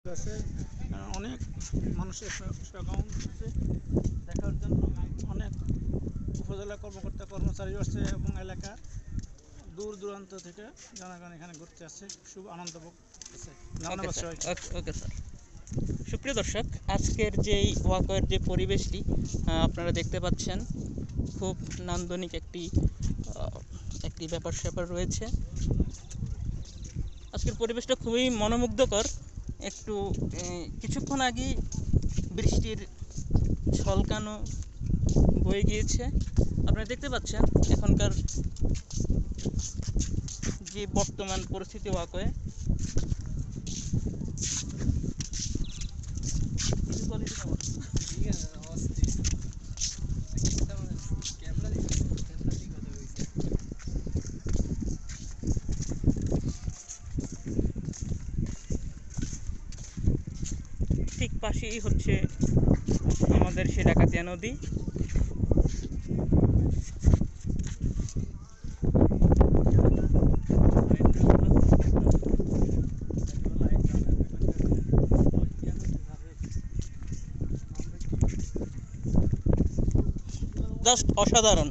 আছে অনেক মানুষের সমাগম হচ্ছে দেখার জন্য। অনেক উপজেলা কর্মকর্তা কর্মচারী আসছে এবং এলাকা দূর দূরান্ত থেকে জনগণ এখানে ঘুরতে আসছে, খুব আনন্দ ভোগ করছে। ধন্যবাদ সবাইকে। Okay sir. সুপ্রিয় দর্শক, আজকের যেই ওয়াকওয়ের যে পরিবেশটি আপনারা দেখতে পাচ্ছেন, খুব নান্দনিক একটি ব্যাপার স্যাপার রয়েছে। আজকের পরিবেশটা খুবই মনোমুগ্ধকর। একটু কিছুক্ষণ আগেই বৃষ্টির ঝলকানো বয়ে গিয়েছে। আপনারা দেখতে পাচ্ছেন এখনকার যে বর্তমান পরিস্থিতি ওয়াকওয়ে। ঠিক পাশেই হচ্ছে আমাদের সে ডাকাতিয়া নদী। জাস্ট অসাধারণ।